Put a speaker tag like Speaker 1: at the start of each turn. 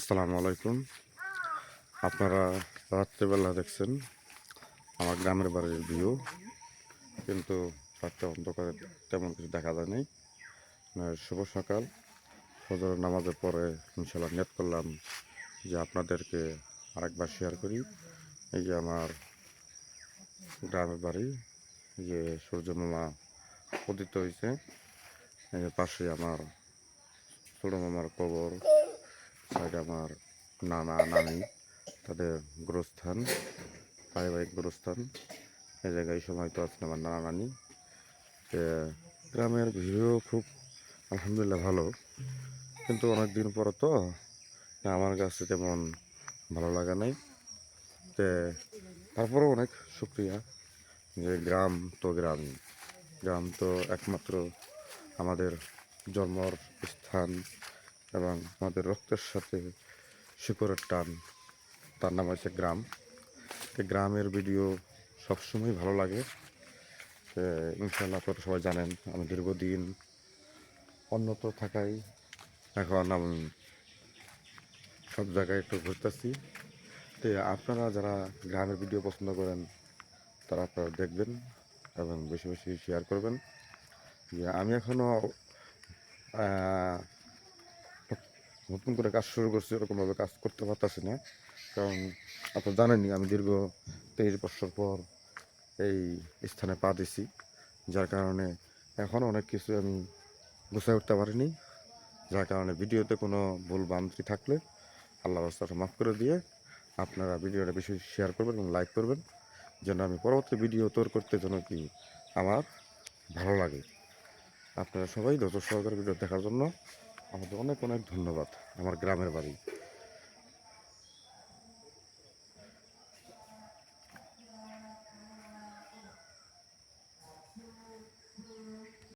Speaker 1: আসসালামু আলাইকুম। আপনারা রাত্রেবেলা দেখছেন আমার গ্রামের বাড়ির ভিউ, কিন্তু রাত্রে অন্ধকারে তেমন কিছু দেখা যায় নাই। শুভ সকাল, ফজরের নামাজের পরে ইনশাল্লাহ নিয়ত করলাম যে আপনাদেরকে আরেকবার শেয়ার করি। এই যে আমার গ্রামের বাড়ি, যে সূর্য মামা উদিত হয়েছে, এই যে পাশে আমার ছোটো মামার কবর, সাইডে আমার নানা নানি, তাদের গোরস্থান, পারিবারিক গোরস্থান। এই জায়গায় সময় তো আছেন আমার নানা নানি। গ্রামের ভিউ খুব আলহামদুলিল্লাহ ভালো, কিন্তু অনেক দিন পর তো আমার কাছে তেমন ভালো লাগা নাই। তে তারপরেও অনেক শুক্রিয়া যে গ্রাম তো গ্রামই, গ্রাম তো একমাত্র আমাদের জন্মর স্থান এবং আমাদের রক্তের সাথে শিকড়ের টান, তার নাম হচ্ছে গ্রাম। গ্রামের ভিডিও সবসময় ভালো লাগে। ইনশাল্লাহ আপনারা সবাই জানেন আমি দীর্ঘদিন অন্যত্র থাকায় এখন আমি সব জায়গায় একটু ঘুরতেছি। তো আপনারা যারা গ্রামের ভিডিও পছন্দ করেন তারা আপনারা দেখবেন এবং বেশি বেশি শেয়ার করবেন। যে আমি এখনও নতুন করে কাজ শুরু করছি, ওরকমভাবে কাজ করতে পারতেছি না, কারণ আপনারা জানেনই আমি দীর্ঘ 23 বছর পর এই স্থানে পা দিছি, যার কারণে এখনও অনেক কিছু আমি গুছিয়ে উঠতে পারিনি। যার কারণে ভিডিওতে কোনো ভুল ভ্রান্তি থাকলে আল্লাহ রাস্তাটা মাফ করে দিয়ে আপনারা ভিডিওটা বেশি শেয়ার করবেন এবং লাইক করবেন, যেন আমি পরবর্তী ভিডিও তৈরি করতে যেন কি আমার ভালো লাগে। আপনারা সবাই ধৈর্য সহকারে ভিডিও দেখার জন্য আমাদের অনেক অনেক ধন্যবাদ। আমার গ্রামের বাড়ি।